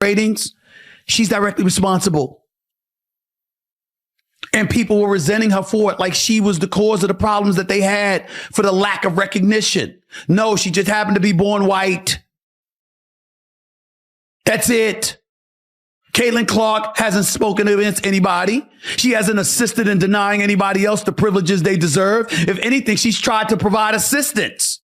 ratings, she's directly responsible. And people were resenting her for it, like she was the cause of the problems that they had for the lack of recognition. No, she just happened to be born white. That's it. Caitlin Clark hasn't spoken against anybody. She hasn't assisted in denying anybody else the privileges they deserve. If anything, she's tried to provide assistance.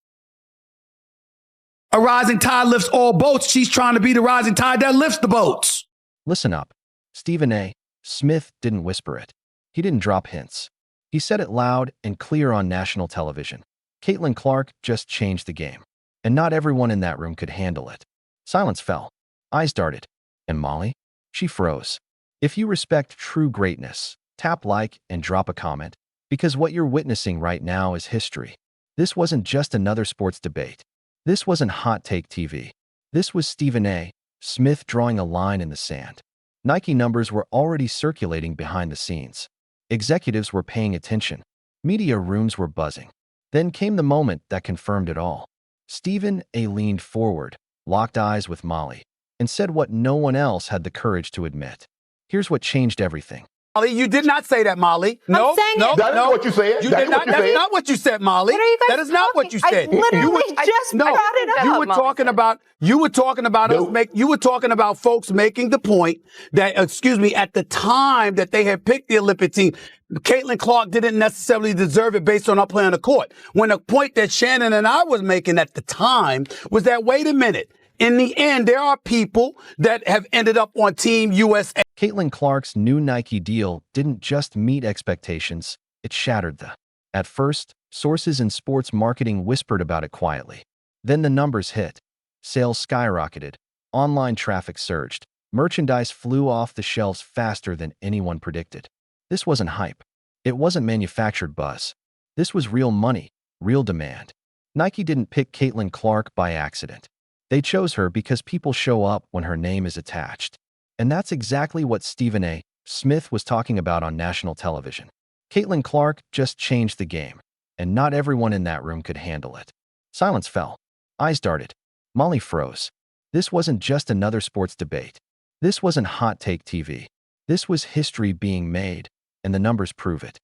A rising tide lifts all boats. She's trying to be the rising tide that lifts the boats. Listen up. Stephen A. Smith didn't whisper it. He didn't drop hints. He said it loud and clear on national television. Caitlin Clark just changed the game. And not everyone in that room could handle it. Silence fell. Eyes darted. And Molly? She froze. If you respect true greatness, tap like and drop a comment, because what you're witnessing right now is history. This wasn't just another sports debate. This wasn't hot take TV. This was Stephen A. Smith drawing a line in the sand. Nike numbers were already circulating behind the scenes. Executives were paying attention. Media rooms were buzzing. Then came the moment that confirmed it all. Stephen A. leaned forward, locked eyes with Molly, and said what no one else had the courage to admit. Here's what changed everything. Molly, you did not say that, Molly. No, That is what you said. You did not. That's not what you said, Molly. What are you guys That is not what you said. I literally just brought it up. You were talking about. You were talking about us. You were talking about folks making the point that, at the time that they had picked the Olympic team, Caitlin Clark didn't necessarily deserve it based on her play on the court. When the point that Shannon and I was making at the time was that, wait a minute. In the end, there are people that have ended up on Team USA. Caitlin Clark's new Nike deal didn't just meet expectations, it shattered them. At first, sources in sports marketing whispered about it quietly. Then the numbers hit. Sales skyrocketed. Online traffic surged. Merchandise flew off the shelves faster than anyone predicted. This wasn't hype. It wasn't manufactured buzz. This was real money, real demand. Nike didn't pick Caitlin Clark by accident. They chose her because people show up when her name is attached. And that's exactly what Stephen A. Smith was talking about on national television. Caitlin Clark just changed the game, and not everyone in that room could handle it. Silence fell. Eyes darted. Molly froze. This wasn't just another sports debate. This wasn't hot take TV. This was history being made, and the numbers prove it.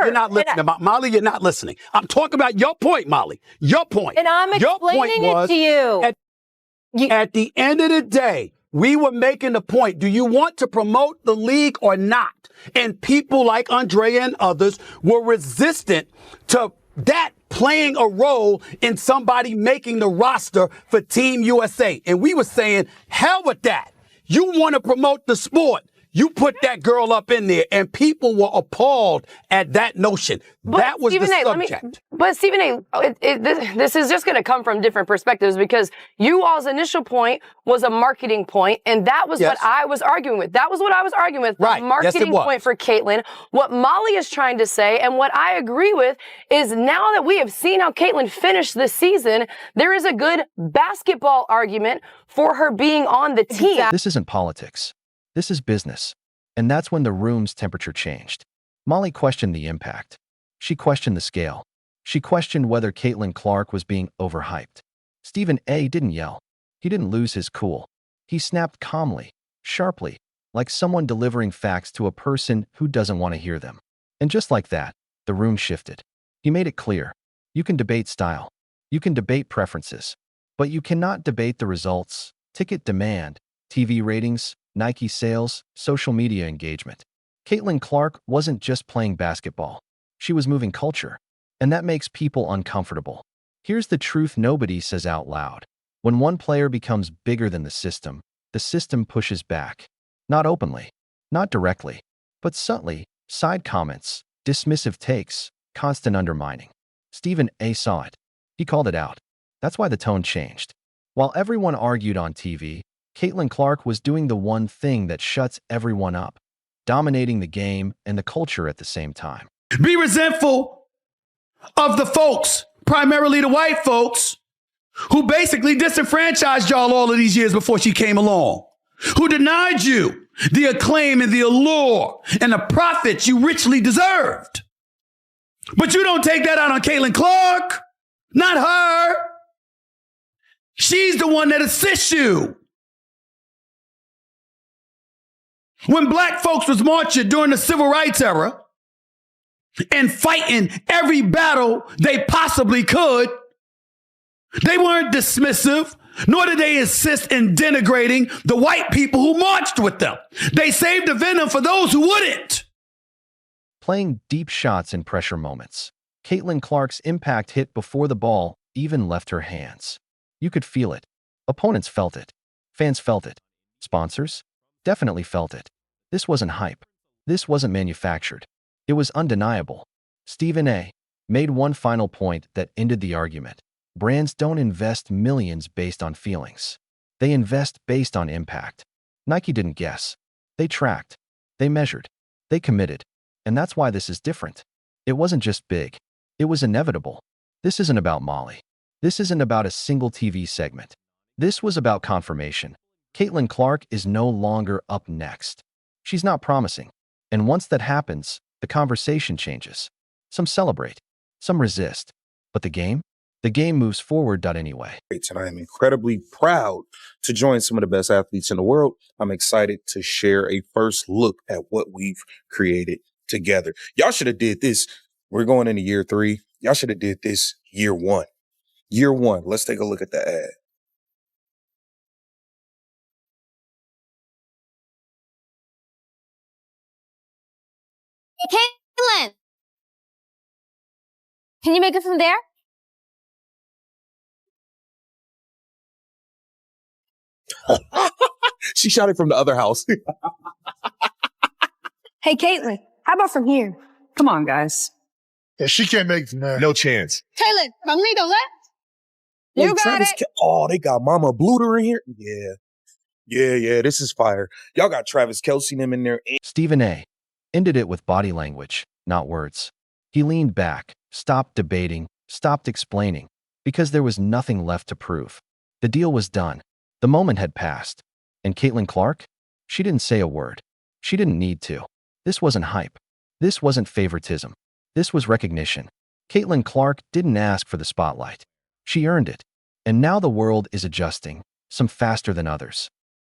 You're not listening, Molly. You're not listening. I'm talking about your point, Molly. Your point. And I'm explaining it to you. At the end of the day, we were making the point, do you want to promote the league or not? And people like Andrea and others were resistant to that playing a role in somebody making the roster for Team USA. And we were saying, hell with that. You want to promote the sport. You put that girl up in there, and people were appalled at that notion. That was the subject. But Stephen A., this is just going to come from different perspectives, because you all's initial point was a marketing point, and that was what I was arguing with. That was what I was arguing with. Right. The marketing point for Caitlin. What Molly is trying to say, and what I agree with, is now that we have seen how Caitlin finished this season, there is a good basketball argument for her being on the team. This isn't politics. This is business. And that's when the room's temperature changed. Molly questioned the impact. She questioned the scale. She questioned whether Caitlin Clark was being overhyped. Stephen A. didn't yell. He didn't lose his cool. He snapped calmly, sharply, like someone delivering facts to a person who doesn't want to hear them. And just like that, the room shifted. He made it clear. You can debate style. You can debate preferences. But you cannot debate the results, ticket demand, TV ratings, Nike sales, social media engagement. Caitlin Clark wasn't just playing basketball. She was moving culture. And that makes people uncomfortable. Here's the truth nobody says out loud. When one player becomes bigger than the system pushes back. Not openly, not directly, but subtly, side comments, dismissive takes, constant undermining. Stephen A. saw it. He called it out. That's why the tone changed. While everyone argued on TV, Caitlin Clark was doing the one thing that shuts everyone up, dominating the game and the culture at the same time. Be resentful of the folks, primarily the white folks, who basically disenfranchised y'all all of these years before she came along, who denied you the acclaim and the allure and the profits you richly deserved. But you don't take that out on Caitlin Clark, not her. She's the one that assists you. When black folks was marching during the civil rights era and fighting every battle they possibly could, they weren't dismissive, nor did they insist in denigrating the white people who marched with them. They saved the venom for those who wouldn't. Playing deep shots in pressure moments. Caitlin Clark's impact hit before the ball even left her hands. You could feel it. Opponents felt it. Fans felt it. Sponsors definitely felt it. This wasn't hype. This wasn't manufactured. It was undeniable. Stephen A. made one final point that ended the argument. Brands don't invest millions based on feelings. They invest based on impact. Nike didn't guess. They tracked. They measured. They committed. And that's why this is different. It wasn't just big. It was inevitable. This isn't about Molly. This isn't about a single TV segment. This was about confirmation. Caitlin Clark is no longer up next. She's not promising. And once that happens, the conversation changes. Some celebrate. Some resist. But the game moves forward. Anyway. And I am incredibly proud to join some of the best athletes in the world. I'm excited to share a first look at what we've created together. Y'all should have did this. We're going into year 3. Y'all should have did this year 1. Year 1. Let's take a look at the ad. Hey, Caitlin! Can you make it from there? She shot it from the other house. Hey, Caitlin, how about from here? Come on, guys. Yeah, she can't make it from there. No chance. Caitlin, from me to left? Wait, You got it. Oh, they got Mama Bluter in here? Yeah, this is fire. Y'all got Travis Kelce and them in there. Stephen A. ended it with body language, not words. He leaned back, stopped debating, stopped explaining, because there was nothing left to prove. The deal was done. The moment had passed. And Caitlin Clark? She didn't say a word. She didn't need to. This wasn't hype. This wasn't favoritism. This was recognition. Caitlin Clark didn't ask for the spotlight. She earned it. And now the world is adjusting, some faster than others.